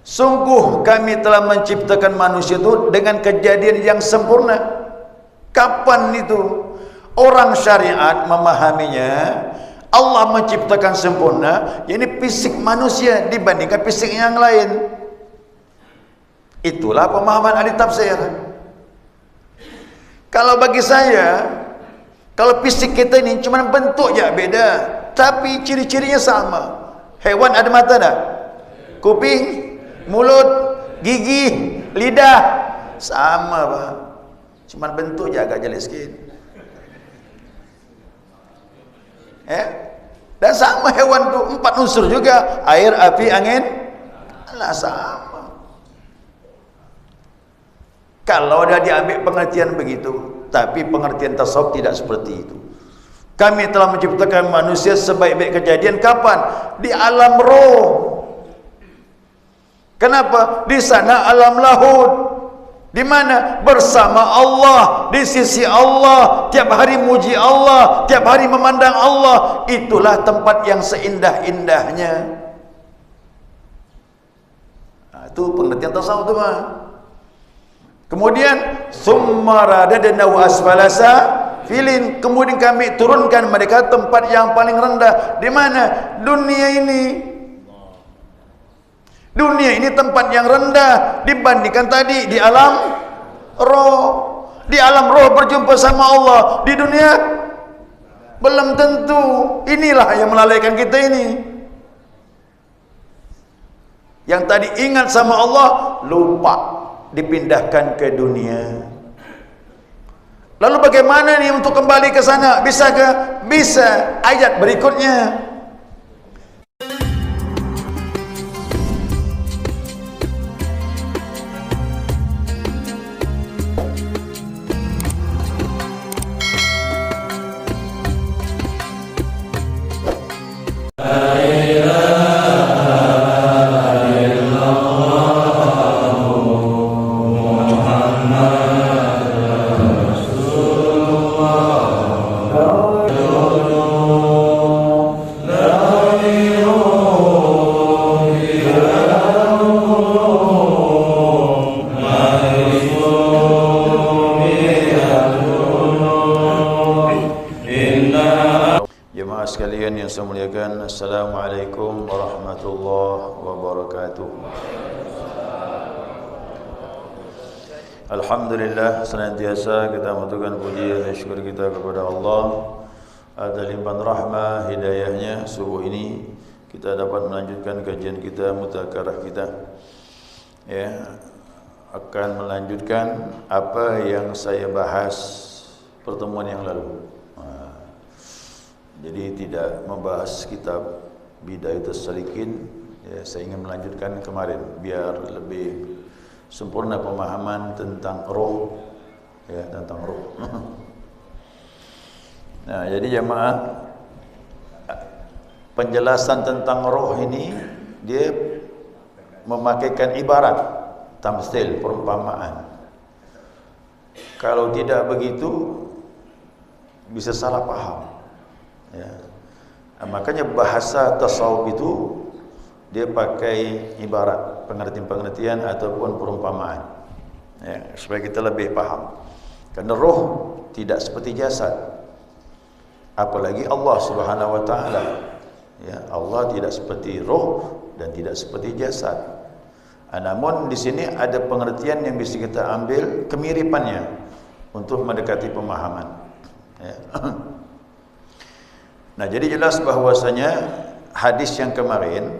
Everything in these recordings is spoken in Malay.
Sungguh kami telah menciptakan manusia itu dengan kejadian yang sempurna. Kapan itu orang syariat memahaminya? Allah menciptakan sempurna, yakni fisik manusia dibandingkan fisik yang lain. Itulah pemahaman ahli tafsir. Kalau bagi saya, kalau fisik kita ini cuma bentuk je beda, tapi ciri-cirinya sama. Hewan ada mata tak? Kuping, mulut, gigi, lidah, sama Pak. Cuma bentuk je agak jelek sikit. Dan sama hewan tu 4 unsur juga, air, api, angin. Alah, sama. Kalau dah diambil pengertian begitu, tapi pengertian tasawuf tidak seperti itu. Kami telah menciptakan manusia sebaik-baik kejadian kapan? Di alam roh. Kenapa? Di sana alam lahud. Di mana? Bersama Allah, di sisi Allah, tiap hari muji Allah, tiap hari memandang Allah. Itulah tempat yang seindah-indahnya. Nah, itu pengertian tasawuf tu mah. Kemudian summa radadnahu asfala safilin, kemudian kami turunkan mereka tempat yang paling rendah. Di mana? Dunia ini. Dunia ini tempat yang rendah dibandingkan tadi di alam roh. Di alam roh berjumpa sama Allah, di dunia belum tentu. Inilah yang melalaikan kita ini. Yang tadi ingat sama Allah, lupa, dipindahkan ke dunia. Lalu bagaimana nih untuk kembali ke sana? Bisakah? Bisa. Ayat berikutnya. Assalamualaikum warahmatullahi wabarakatuh. Alhamdulillah, senantiasa kita mengaturkan puji dan syukur kita kepada Allah atas limpahan rahmah hidayahnya. Subuh ini kita dapat melanjutkan kajian kita, mutakarah kita, akan melanjutkan apa yang saya bahas pertemuan yang lalu. Jadi tidak membahas kitab Bidayatus Salikin, saya ingin melanjutkan kemarin biar lebih sempurna pemahaman tentang roh, tentang roh. Nah, jadi jemaah, penjelasan tentang roh ini dia memakaikan ibarat, tamsil, perumpamaan. Kalau tidak begitu bisa salah paham. Makanya bahasa tasawuf itu dia pakai ibarat, pengertian-pengertian ataupun perumpamaan, supaya kita lebih paham. Karena roh tidak seperti jasad, apalagi Allah Subhanahu Wa Taala. Allah tidak seperti roh dan tidak seperti jasad. Namun di sini ada pengertian yang bisa kita ambil kemiripannya untuk mendekati pemahaman. Nah, jadi jelas bahwasanya hadis yang kemarin,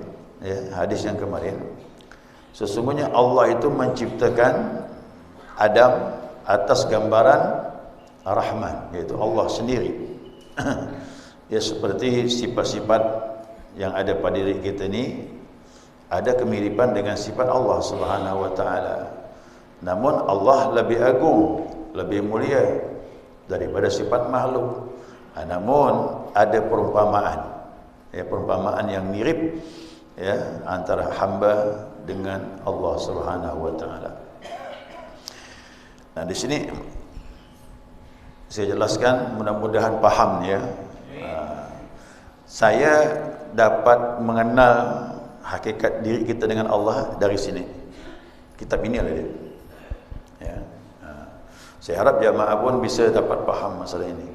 sesungguhnya Allah itu menciptakan Adam atas gambaran Rahman, yaitu Allah sendiri. Seperti sifat-sifat yang ada pada diri kita ini ada kemiripan dengan sifat Allah Subhanahu Wa Taala. Namun Allah lebih agung, lebih mulia daripada sifat makhluk. Namun ada perumpamaan, perumpamaan yang mirip, antara hamba dengan Allah Subhanahu Wa Taala. Nah, di sini saya jelaskan, mudah-mudahan paham. Saya dapat mengenal hakikat diri kita dengan Allah dari sini. Kitab ini ada dia. Ya. Saya harap jamaah pun bisa dapat faham masalah ini.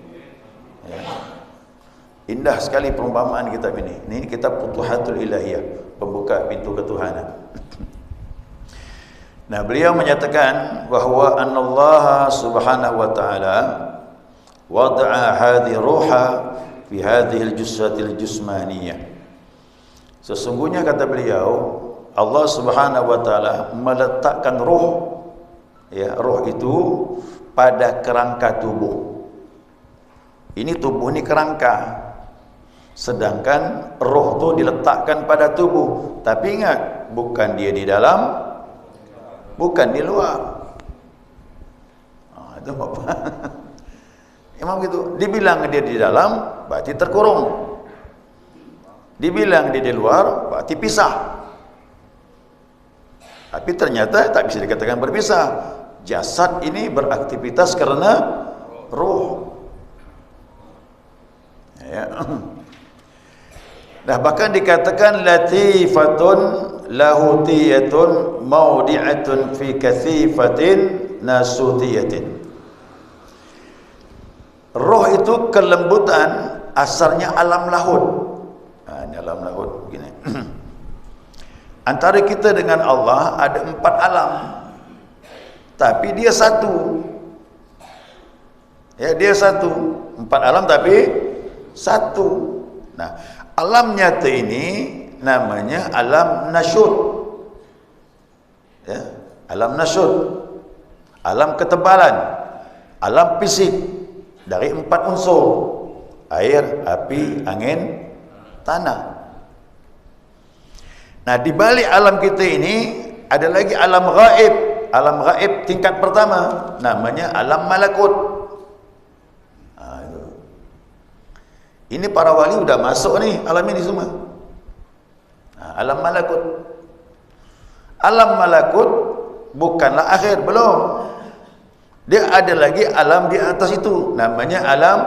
Ya. Indah sekali perumpamaan kitab ini. Ini kitab Futuhatul Ilahiyah, pembuka pintu ketuhanan. Nah, beliau menyatakan bahawa Allah Subhanahu wa taala wada'a hadhihi ruha fi hadhihi al-jussatil jusmaniyah. Sesungguhnya kata beliau, Allah Subhanahu wa taala meletakkan roh, ya, roh itu pada kerangka tubuh. Ini tubuh ini kerangka. Sedangkan roh itu diletakkan pada tubuh. Tapi ingat, bukan dia di dalam, bukan di luar. Itu apa? Emang gitu. Dibilang dia di dalam, berarti terkurung. Dibilang dia di luar, berarti pisah. Tapi ternyata tak bisa dikatakan berpisah. Jasad ini beraktivitas karena roh. Ya. Nah, bahkan dikatakan latifatun lahutiyatun maudi'atun fi kathifatin nasutiyatin. Roh itu kelembutan, asalnya alam lahut. Ini alam lahut begini. Antara kita dengan Allah ada 4 alam, tapi dia satu. Ya, dia satu. 4 alam tapi satu. Nah, alam nyata ini namanya alam nasyud. Ya, alam nasyud. Alam ketebalan, alam fisik dari 4 unsur: air, api, angin, tanah. Nah, di balik alam kita ini ada lagi alam gaib. Alam gaib tingkat pertama namanya alam malakut. Ini para wali sudah masuk nih alam ini semua. Alam malakut. Alam malakut bukanlah akhir, belum. Dia ada lagi alam di atas itu, namanya alam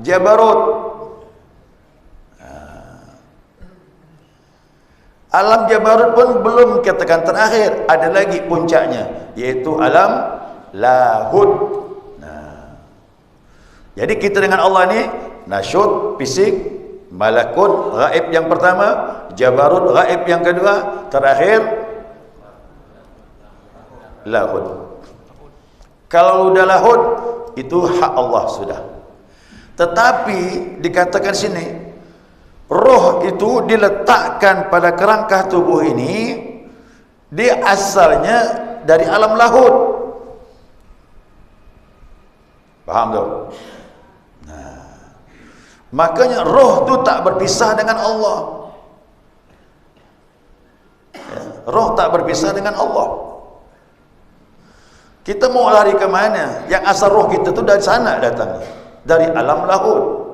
jabarut. Alam jabarut pun belum katakan terakhir, ada lagi puncaknya, yaitu alam lahut. Nah, jadi kita dengan Allah ni nasyud fisik, malakut gaib yang pertama, jabarut gaib yang kedua, terakhir lahut. Kalau udah lahut, itu hak Allah sudah. Tetapi dikatakan sini, roh itu diletakkan pada kerangka tubuh ini, dia asalnya dari alam lahut. Paham tak? Nah, makanya roh itu tak berpisah dengan Allah. Ya, roh tak berpisah dengan Allah. Kita mau lari ke mana? Yang asal roh kita tu dari sana datangnya, dari alam lahut.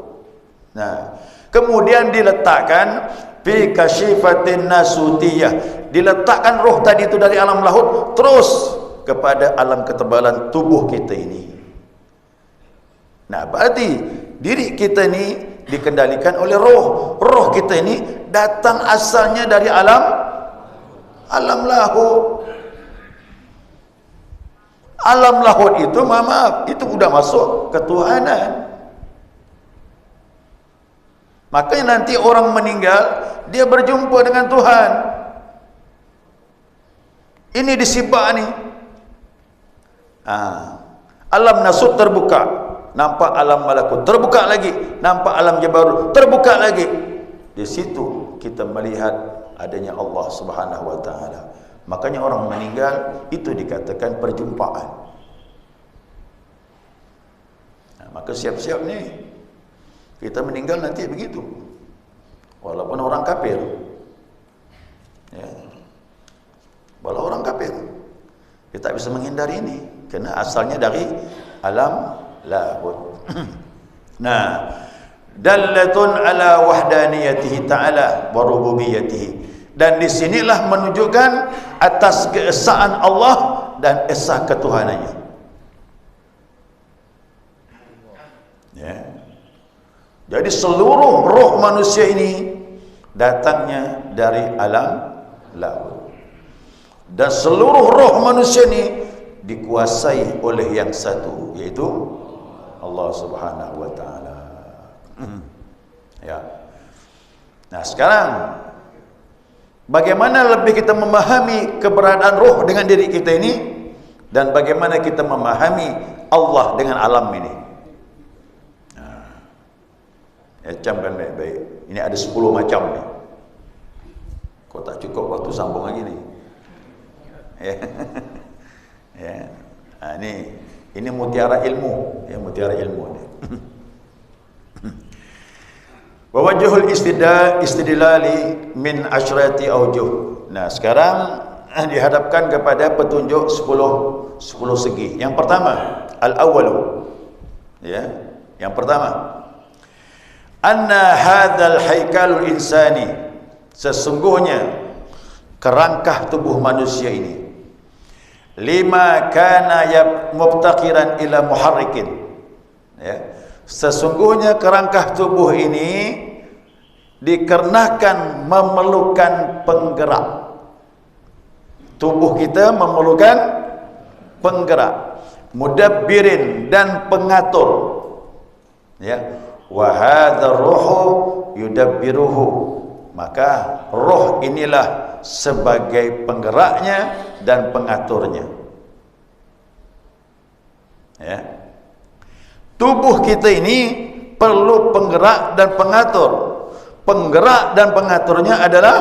Nah, kemudian diletakkan fi kasyifatin nasutiyah. Diletakkan roh tadi itu dari alam lahut terus kepada alam ketebalan tubuh kita ini. Nah, berarti diri kita ini dikendalikan oleh roh. Roh kita ini datang asalnya dari alam lahut. Alam lahut itu, maaf, itu sudah masuk ketuhanan. Makanya nanti orang meninggal, dia berjumpa dengan Tuhan. Ini disibak ni. Alam nasut terbuka, nampak alam malakut, terbuka lagi, nampak alam jabarut, terbuka lagi. Di situ kita melihat adanya Allah Subhanahu wa taala. Makanya orang meninggal itu dikatakan perjumpaan. Nah, maka siap-siap nih, kita meninggal nanti begitu. Walaupun orang kafir, ya, walau orang kafir, kita bisa menghindari ini, karena asalnya dari alam lahut. Nah, dallatun ala wahdaniyatihi ta'ala wa rububiyyatihi. Dan disinilah menunjukkan atas keesaan Allah dan esa ketuhanannya. Ya. Jadi seluruh roh manusia ini datangnya dari alam laut. Dan seluruh roh manusia ni dikuasai oleh yang satu, yaitu Allah Subhanahu wa taala. Ya. Nah, sekarang bagaimana lebih kita memahami keberadaan roh dengan diri kita ini, dan bagaimana kita memahami Allah dengan alam ini. Nah, ya, camkan baik-baik. Ini ada 10 macam ni. Kau tak cukup waktu sambung lagi ni. Ya. Ya. Nah, ini mutiara ilmu, ya, mutiara ilmu ni. Wa wajhul istidlali min asyrati aujuh. Nah, sekarang dihadapkan kepada petunjuk 10 segi. Yang pertama, al-awwalu. Ya, yang pertama, anna hadzal haikalul insani, sesungguhnya kerangka tubuh manusia ini, lima kana mubtaqiran ila muharrikin. Ya, sesungguhnya kerangka tubuh ini dikarenakan memerlukan penggerak. Tubuh kita memerlukan penggerak, mudabbirin, dan pengatur. Ya, wa hadzal ruhu yudabbiruhu, maka roh inilah sebagai penggeraknya dan pengaturnya. Ya. Tubuh kita ini perlu penggerak dan pengatur. Penggerak dan pengaturnya adalah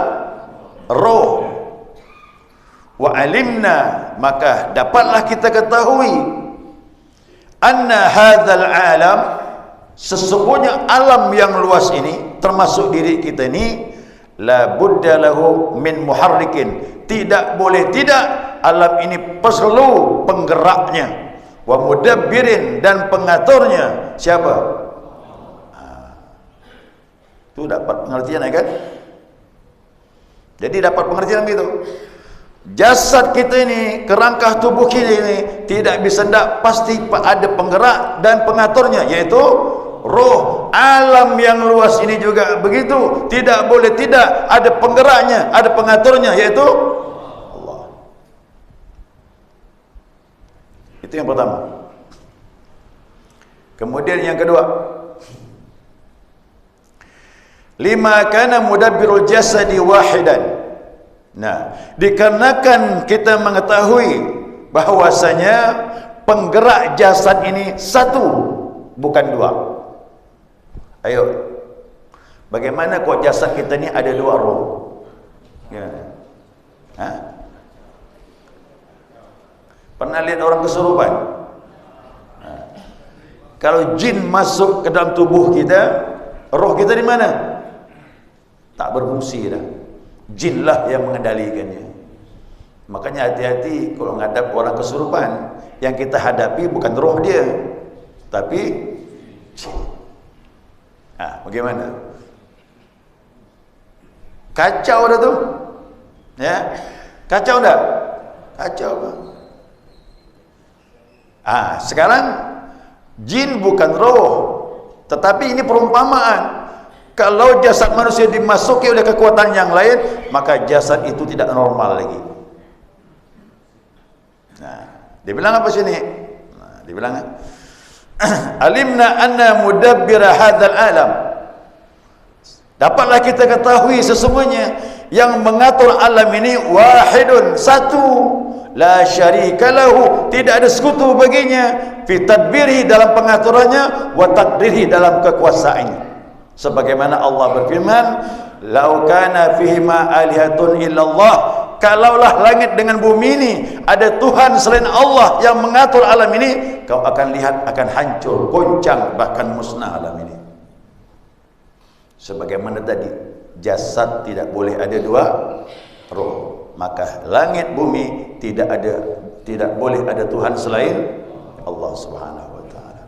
roh. Wa alimna, maka dapatlah kita ketahui, anna hadzal alam, sesungguhnya alam yang luas ini, termasuk diri kita ini, la budda lahu min muharrikin, tidak boleh tidak alam ini perlu penggeraknya, wa mudabbirin, dan pengaturnya. Siapa? Itu dapat pengertian, ya kan? Jadi dapat pengertian begitu. Jasad kita ini, kerangka tubuh kita ini tidak bisa tidak, pasti ada penggerak dan pengaturnya, yaitu roh. Alam yang luas ini juga begitu, tidak boleh tidak ada penggeraknya, ada pengaturnya, yaitu Allah. Itu yang pertama. Kemudian yang kedua, lima kana mudabbirul jasadi wahidan. Nah, dikarenakan kita mengetahui bahwasanya penggerak jasad ini satu, bukan dua. Ayo, bagaimana kok jasad kita ini ada dua roh? Ya. Hah? Pernah lihat orang kesurupan? Nah, kalau jin masuk ke dalam tubuh kita, roh kita di mana? Tak berfungsi dah. Jinlah yang mengendalikannya. Makanya hati-hati kalau menghadap orang kesurupan. Yang kita hadapi bukan roh dia, tapi jin. Bagaimana? Kacau dah tu. Ya, kacau dah. Kacau bang. Sekarang jin bukan roh, tetapi ini perumpamaan. Kalau jasad manusia dimasuki oleh kekuatan yang lain, maka jasad itu tidak normal lagi. Nah, dia bilang apa sini? Nah, dia bilang alimna anna mudabbira hadzal alam. Dapatlah kita ketahui sesungguhnya yang mengatur alam ini wahidun, satu, la syarika lahu, tidak ada sekutu baginya, fi tadbirihi, dalam pengaturannya, wa taqdirihi, dalam kekuasaannya. Sebagaimana Allah berfirman, lau kana fihima alihatun illallah, kalaulah langit dengan bumi ini ada Tuhan selain Allah yang mengatur alam ini, kau akan lihat akan hancur, goncang, bahkan musnah alam ini. Sebagaimana tadi jasad tidak boleh ada dua roh, maka langit bumi tidak boleh ada Tuhan selain Allah Subhanahu wa taala.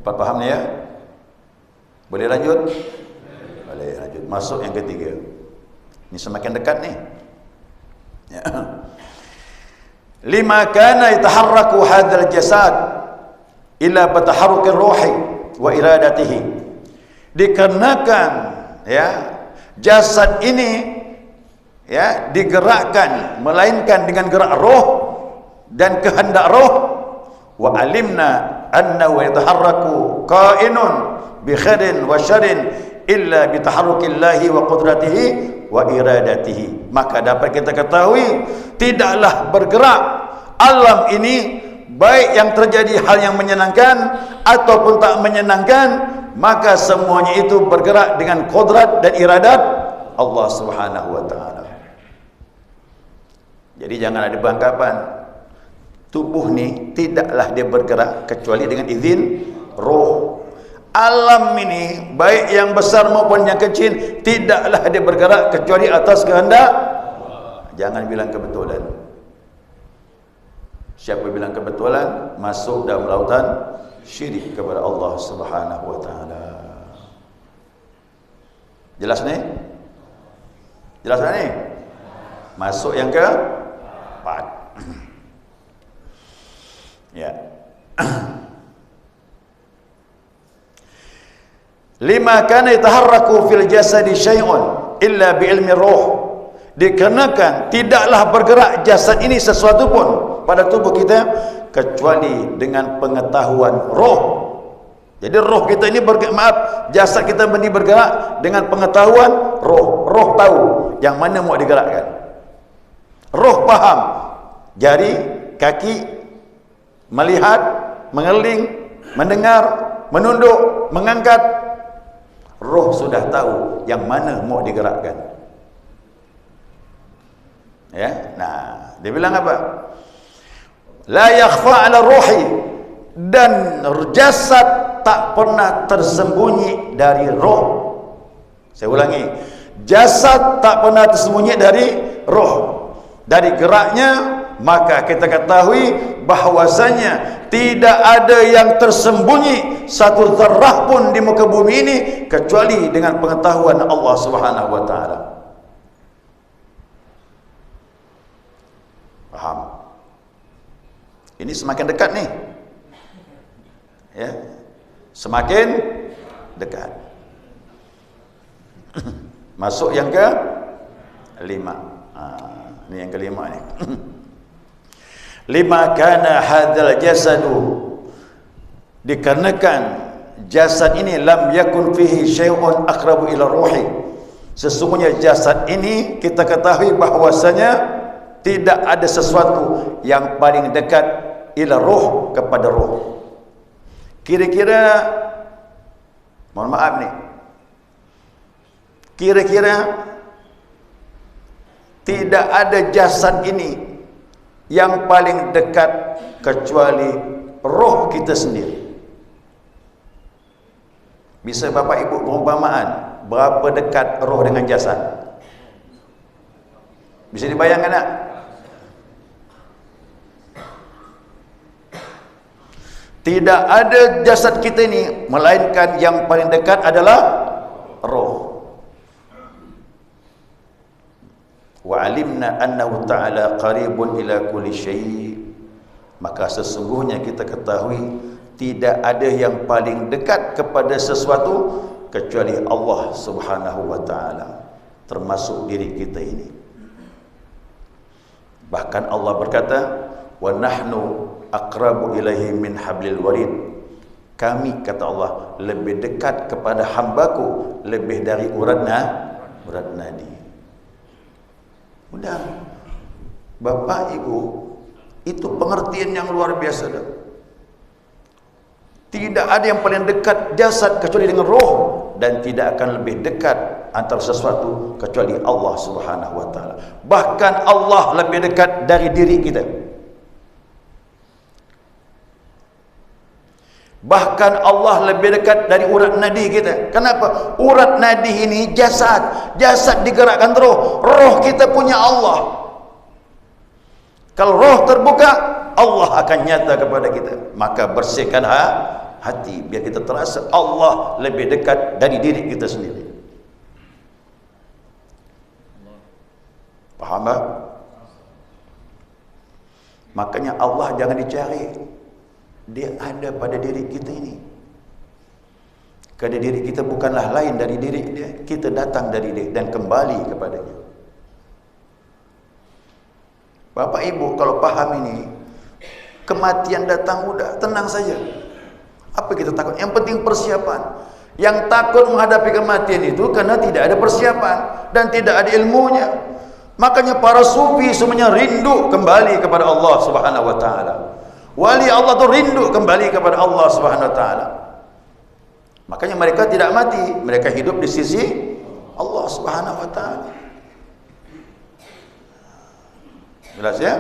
Dapat paham ni ya? Boleh lanjut? Boleh lanjut. Masuk yang ketiga. Ini semakin dekat ni. Ya. Lima kana yataharraku hadzal jasad ila bataharrukir ruhi. wa iradatihi. Dikarenakan ya jasad ini ya digerakkan melainkan dengan gerak roh dan kehendak roh. Wa alimna annahu yataharraku qainun bi khairin wa syarrin illa bi taharrukillahi wa qudratihi wa iradatihi. Maka dapat kita ketahui tidaklah bergerak alam ini, baik yang terjadi hal yang menyenangkan ataupun tak menyenangkan, maka semuanya itu bergerak dengan kodrat dan iradat Allah Subhanahu wa taala. Jadi jangan ada beranggapan tubuh ni tidaklah dia bergerak kecuali dengan izin roh. Alam ini baik yang besar maupun yang kecil tidaklah dia bergerak kecuali atas kehendak. Jangan bilang kebetulan. Siapa bilang kebetulan masuk dalam lautan syirik kepada Allah Subhanahu wa taala. Jelas ni? Jelas ni? Masuk yang ke 4. Ya. 5 kana yataharraku fil jasadi syai'un illa bi ilmi ruh. Dikarenakan tidaklah bergerak jasad ini sesuatu pun pada tubuh kita kecuali dengan pengetahuan roh. Jadi roh kita ini jasad kita ini bergerak dengan pengetahuan roh. Roh tahu yang mana mau digerakkan. Roh faham, jari, kaki melihat, mengeling, mendengar, menunduk, mengangkat. Roh sudah tahu yang mana mau digerakkan. Ya, nah, dia bilang apa? La yakhfa 'ala ruhi, dan jasad tak pernah tersembunyi dari roh. Saya ulangi, jasad tak pernah tersembunyi dari roh. Dari geraknya maka kita ketahui bahwasanya tidak ada yang tersembunyi satu zarrah pun di muka bumi ini kecuali dengan pengetahuan Allah Subhanahu wa taala. Paham? Ini semakin dekat nih. Ya. Semakin dekat. Masuk yang ke 5. Ini yang kelima ni. 5 kana hadzal jasadu, dikarenakan jasad ini lam yakun fihi syai'un aqrabu ila ruhi. Sesungguhnya jasad ini kita ketahui bahwasanya tidak ada sesuatu yang paling dekat ila ruh kepada ruh. Kira-kira mohon maaf nih. Kira-kira tidak ada jasad ini yang paling dekat kecuali roh kita sendiri. Bisa Bapak Ibu perumpamaan berapa dekat roh dengan jasad? Bisa dibayangkan tak? Tidak ada jasad kita ini melainkan yang paling dekat adalah roh. Wa alimna annahu ta'ala qaribun ila kulli syai'. Maka sesungguhnya kita ketahui tidak ada yang paling dekat kepada sesuatu kecuali Allah Subhanahu wa taala, termasuk diri kita ini. Bahkan Allah berkata, wa nahnu aqrabu ilaihi min hablil warid. Kami, kata Allah, lebih dekat kepada hambaku lebih dari urat nadi. Mudah. Bapak Ibu, itu pengertian yang luar biasa dah. Tidak ada yang paling dekat jasad kecuali dengan roh, dan tidak akan lebih dekat antara sesuatu kecuali Allah Subhanahu wa taala. Bahkan Allah lebih dekat dari diri kita. Bahkan Allah lebih dekat dari urat nadi kita. Kenapa? Urat nadi ini jasad. Jasad digerakkan roh. Roh kita punya Allah. Kalau roh terbuka, Allah akan nyata kepada kita. Maka bersihkan hati biar kita terasa Allah lebih dekat dari diri kita sendiri. Faham tak? Makanya Allah jangan dicari. Dia ada pada diri kita ini. Kerana diri kita bukanlah lain dari diri dia, kita datang dari dia dan kembali kepadanya. Bapak Ibu kalau faham ini, kematian datang udah, tenang saja. Apa kita takut? Yang penting persiapan. Yang takut menghadapi kematian itu karena tidak ada persiapan dan tidak ada ilmunya. Makanya para sufi semuanya rindu kembali kepada Allah Subhanahu wa taala. Wali Allah itu rindu kembali kepada Allah Subhanahu wa taala. Makanya mereka tidak mati, mereka hidup di sisi Allah Subhanahu wa taala. Jelas ya?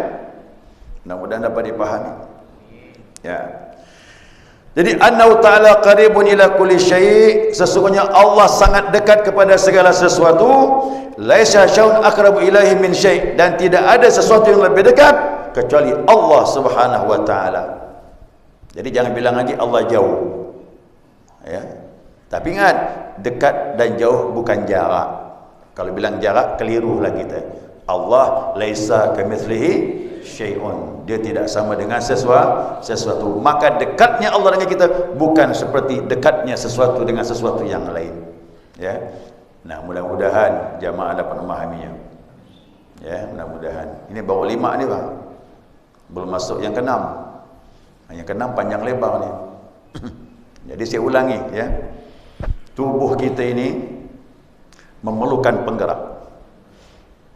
Mudah-mudahan dapat dipahami. Ya. Jadi annahu ta'ala qaribun ila kulli syai', sesungguhnya Allah sangat dekat kepada segala sesuatu. Laisa syai'un aqrabu ilaihi min syai', dan tidak ada sesuatu yang lebih dekat kecuali Allah Subhanahu wa taala. Jadi jangan bilang lagi Allah jauh. Ya. Tapi ingat, dekat dan jauh bukan jarak. Kalau bilang jarak kelirulah kita. Allah laisa kamitslihi syai'un, dia tidak sama dengan sesuatu. Maka dekatnya Allah dengan kita bukan seperti dekatnya sesuatu dengan sesuatu yang lain. Ya. Nah, mudah-mudahan jamaah dapat memahaminya. Ya, mudah-mudahan. Ini baru 5 ni, Bang. Belum masuk yang ke-6. Yang ke-6 panjang lebar ni. Jadi saya ulangi ya. Tubuh kita ini memerlukan penggerak,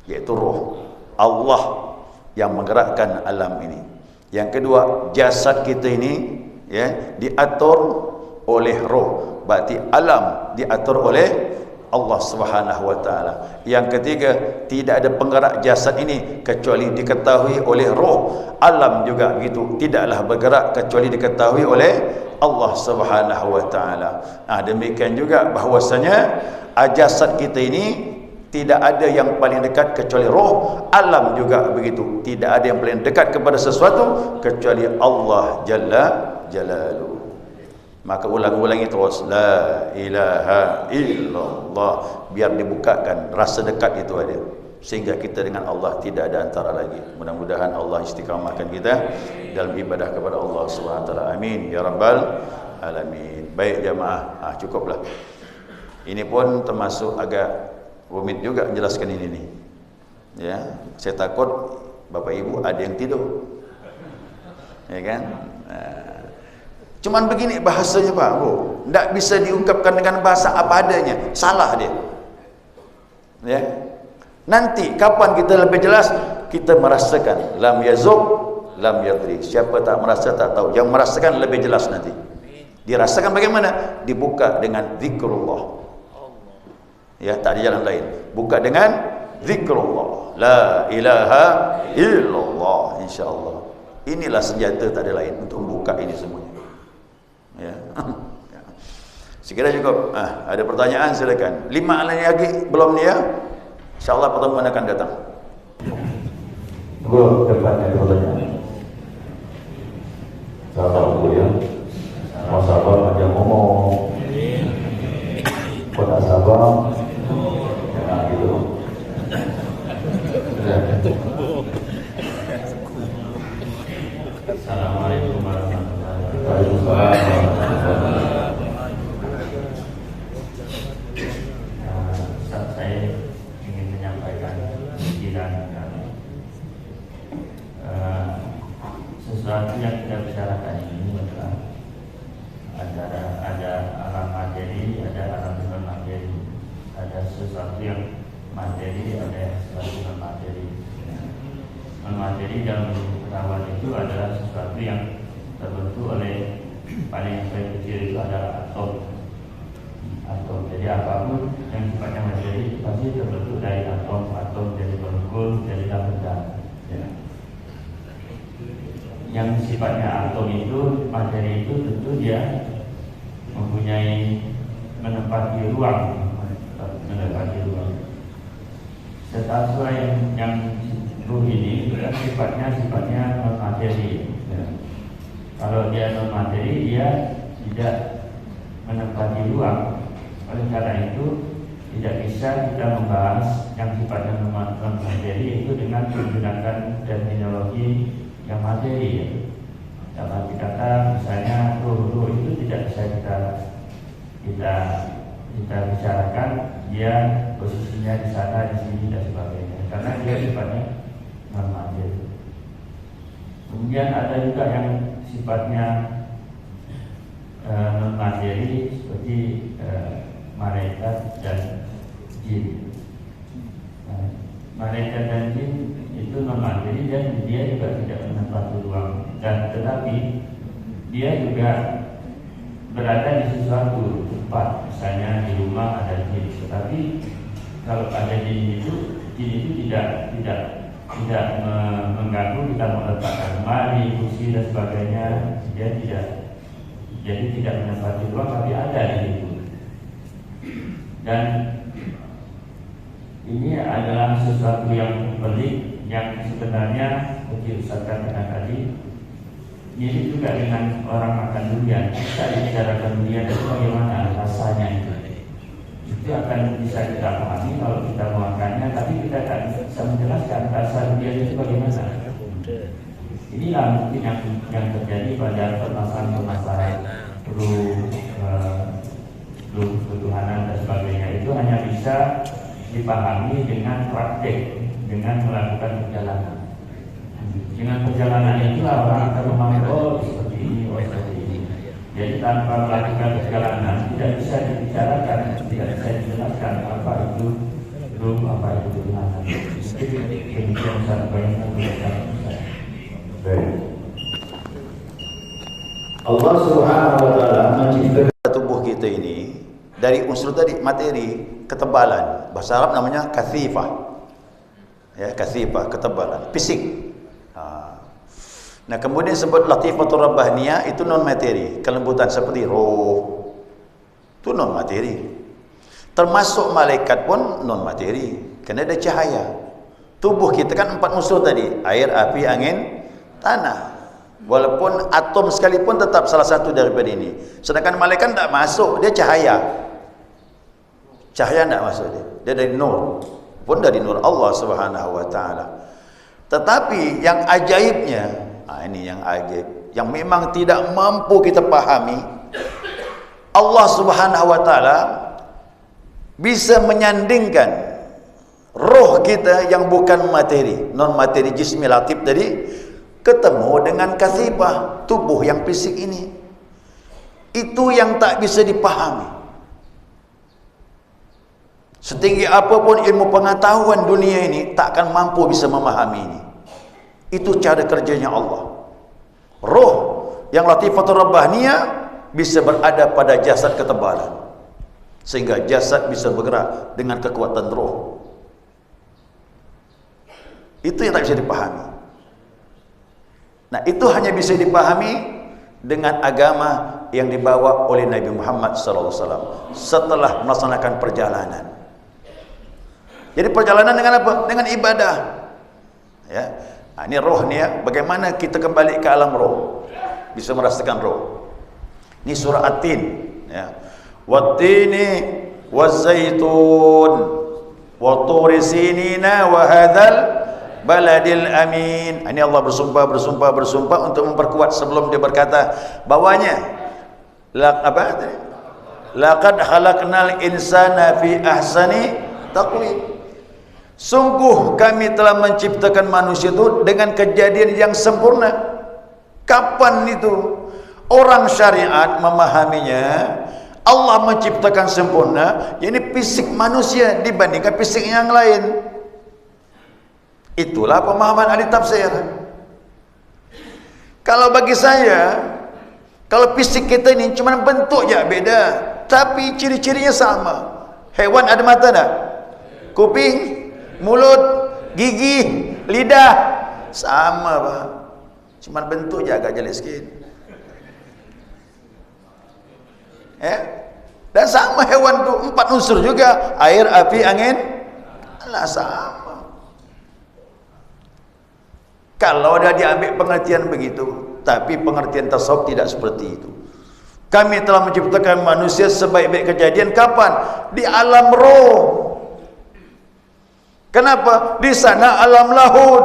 yaitu roh. Allah yang menggerakkan alam ini. Yang kedua, jasad kita ini ya diatur oleh roh. Berarti alam diatur oleh Allah Subhanahu wa taala. Yang ketiga, tidak ada penggerak jasad ini kecuali diketahui oleh roh. Alam juga begitu, tidaklah bergerak kecuali diketahui oleh Allah Subhanahu wa taala. Nah, demikian juga bahwasanya jasad kita ini tidak ada yang paling dekat kecuali roh. Alam juga begitu, tidak ada yang paling dekat kepada sesuatu kecuali Allah Jalla Jalaluhu. Maka ulang-ulangi terus la ilaha illallah, biar dibukakan rasa dekat itu ada, sehingga kita dengan Allah tidak ada antara lagi. Mudah-mudahan Allah istiqamahkan kita dalam ibadah kepada Allah SWT. Amin ya rabbal alamin. Baik jamaah, cukuplah. Ini pun termasuk agak rumit juga menjelaskan ini nih. Ya, saya takut Bapak Ibu ada yang tidur. Ya kan? Cuman begini bahasanya Pak, tidak bisa diungkapkan dengan bahasa apa adanya, salah dia. Ya. Nanti kapan kita lebih jelas, kita merasakan lam yazuk lam yadri. Siapa tak merasa tak tahu. Yang merasakan lebih jelas nanti. Dirasakan bagaimana? Dibuka dengan zikrullah. Ya, tak ada jalan lain. Buka dengan zikrullah. La ilaha illallah, insyaallah. Inilah senjata, tak ada lain untuk membuka ini semuanya. Ya. Sekiranya cukup. Ada pertanyaan silakan. 5 lagi belum ni ya. InsyaAllah pertemuan akan datang. Tunggu depannya pertanyaan. Sabar dulu ya. Mau sabar aja ngomong. Kau tak sabar, jangan gitu. Assalamualaikum warahmatullahi wabarakatuh. Saya ingin menyampaikan pikiran sesuatu yang kita bicarakan ini adalah ada alam materi, ada alam non materi, ada sesuatu yang materi, ada sesuatu non materi. Non materi dalam pengetahuan itu adalah sesuatu yang terbentuk oleh paling kecil itu adalah atom. Jadi apapun yang sifatnya materi pasti terbentuk dari atom dari molekul, dari benda. Ya. Yang sifatnya atom itu, materi itu tentu dia mempunyai menempati ruang. Sesuatu yang ruh ini sifatnya non materi. Ya. Kalau dia non materi, dia tidak menempati ruang. Oleh karena itu tidak bisa kita membahas yang sifatnya non materi itu dengan menggunakan terminologi yang materi. Dalam arti kata misalnya ruh itu tidak bisa kita kita bicarakan dia posisinya di sana, di sini dan sebagainya, karena dia sifatnya non materi. Kemudian ada juga yang sifatnya non materi seperti malaikat dan jin. Malaikat dan jin itu non materi dan dia juga tidak menempati ruang, dan tetapi dia juga berada di sesuatu tempat, misalnya di rumah ada jin. Tetapi kalau ada jin itu tidak mengganggu kita meletakkan lemari, kursi dan sebagainya. Dia tidak menempati ruang, tapi ada di situ. Dan ini adalah sesuatu yang pelik, yang sebenarnya seperti Ustaz katakan tadi, ini juga dengan orang makan durian. Kita dibicarakan durian itu bagaimana rasanya itu akan bisa kita pahami kalau kita makannya, tapi kita tak bisa menjelaskan rasa durian itu bagaimana. Inilah mungkin yang terjadi pada permasalahan ketuhanan dan sebagainya. Itu hanya bisa dipahami dengan praktek, dengan melakukan perjalanan. Dengan perjalanan itulah orang akan memahami, oh seperti ini, oh seperti ini. Jadi tanpa melakukan perjalanan tidak bisa dibicarakan, tidak bisa dijelaskan apa itu ruh, apa itu ketuhanan. Demikian satu bayangkan mereka. Allah Subhanahu wa taala menciptakan tubuh kita ini dari unsur tadi materi, ketebalan. Bahasa Arab namanya kathifah. Ya, kathifah, ketebalan, fisik. Nah, kemudian sebut latifatul rabbaniyah itu non materi, kelembutan seperti roh. Itu non materi. Termasuk malaikat pun non materi, karena ada cahaya. Tubuh kita kan 4 unsur tadi, air, api, angin, tanah. Walaupun atom sekalipun tetap salah satu daripada ini. Sedangkan malaikat tidak masuk, dia cahaya. Cahaya tidak masuk dia. Dia dari nur. Pun dari nur Allah Subhanahu wa taala. Tetapi yang ajaibnya, ini yang ajaib, yang memang tidak mampu kita pahami, Allah Subhanahu wa taala bisa menyandingkan roh kita yang bukan materi, non materi jismi latif tadi, ketemu dengan kathibah, tubuh yang fisik ini. Itu yang tak bisa dipahami. Setinggi apapun ilmu pengetahuan dunia ini tak akan mampu bisa memahami ini. Itu cara kerjanya Allah. Roh yang latifatul rabbaniyah bisa berada pada jasad ketebalan, sehingga jasad bisa bergerak dengan kekuatan roh. Itu yang tak bisa dipahami. Nah, itu hanya bisa dipahami dengan agama yang dibawa oleh Nabi Muhammad SAW setelah melaksanakan perjalanan. Jadi perjalanan dengan apa? Dengan ibadah. Ya. Nah, ini roh nih ya. Bagaimana kita kembali ke alam roh? Bisa merasakan roh. Ini surah At-Tin. Ya. Wat-tini waz-zaitun wa turi sinina wa hadzal baladil amin. Ini Allah bersumpah untuk memperkuat sebelum dia berkata bahwanya laqad khalaqnal insana fi ahsani taqwim. Sungguh kami telah menciptakan manusia itu dengan kejadian yang sempurna. Kapan itu orang syariat memahaminya? Allah menciptakan sempurna, yakni fisik manusia dibandingkan fisik yang lain. Itulah pemahaman ahli tafsir. Kalau bagi saya, kalau fisik kita ini cuma bentuknya beda, tapi ciri-cirinya sama. Hewan ada mata tak? Kuping, mulut, gigi, lidah, sama Pak. Cuma bentuknya agak jelek sikit. Dan sama hewan itu 4 unsur juga, air, api, angin, lah sama. Kalau dah diambil pengertian begitu, tapi pengertian tasawuf tidak seperti itu. Kami telah menciptakan manusia sebaik-baik kejadian kapan? Di alam roh. Kenapa? Di sana alam lahud.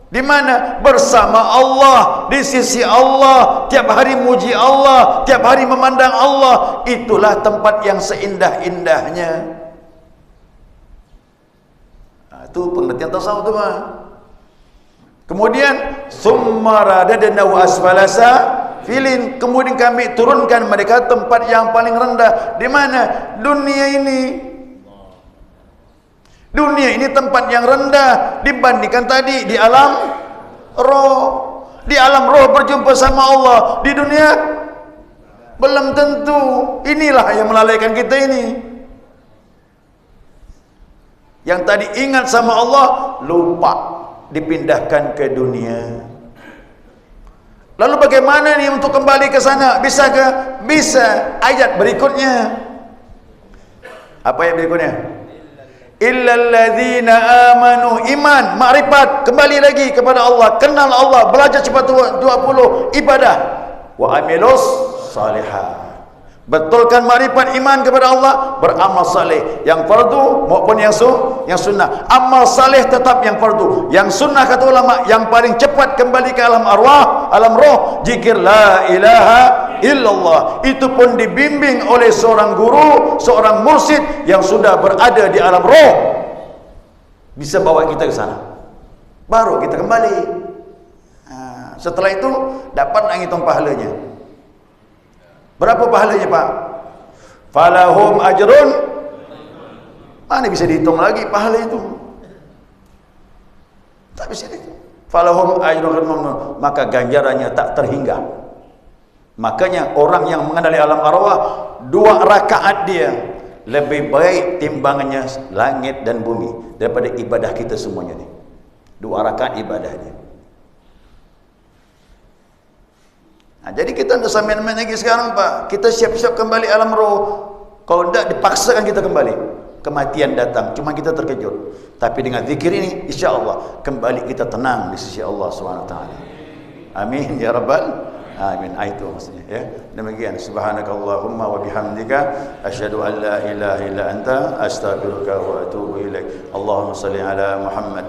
Di mana? Bersama Allah, di sisi Allah, tiap hari muji Allah, tiap hari memandang Allah. Itulah tempat yang seindah-indahnya. Itu pengertian tasawuf tu mah. Kemudian summa radadnahu asfala safilin, kemudian kami turunkan mereka tempat yang paling rendah. Di mana? Dunia ini. Dunia ini tempat yang rendah dibandingkan tadi di alam roh. Di alam roh berjumpa sama Allah, di dunia belum tentu. Inilah yang melalaikan kita ini. Yang tadi ingat sama Allah, lupa, dipindahkan ke dunia. Lalu bagaimana nih untuk kembali ke sana? Bisa ke? Bisa. Ayat berikutnya. Apa ayat berikutnya? Illalladzina amanu, iman, makrifat, kembali lagi kepada Allah, kenal Allah, belajar cepat 20 ibadah, wa amilus salihah. Betulkan makrifat iman kepada Allah, beramal saleh, yang fardu maupun yang sunnah. Amal saleh tetap yang fardu, yang sunnah kata ulama yang paling cepat kembali ke alam arwah, alam roh, zikir la ilaha illallah. Itu pun dibimbing oleh seorang guru, seorang mursyid yang sudah berada di alam roh, bisa bawa kita ke sana, baru kita kembali. Setelah itu dapat nak hitung pahalanya. Berapa pahalanya, Pak? Falahum ajrun, mana bisa dihitung lagi pahala itu? Tak bisa dihitung. Falahum ajrun mamnun, maka ganjarannya tak terhingga. Makanya orang yang mengenali alam arwah, 2 rakaat dia lebih baik timbangannya langit dan bumi daripada ibadah kita semuanya ni. 2 rakaat ibadah dia. Jadi kita tidak main-main lagi sekarang, Pak. Kita siap-siap kembali alam roh. Kalau tidak, dipaksakan kita kembali. Kematian datang, cuma kita terkejut. Tapi dengan zikir ini, insya Allah kembali kita tenang di sisi Allah SWT. Amin ya rabbal amin. Itu maksudnya ya. Demikian, subhanakallahumma wa bihamdika asyhadu an la ilaha illa anta astaghfiruka wa atubu ilaik. Allahumma shalli ala Muhammad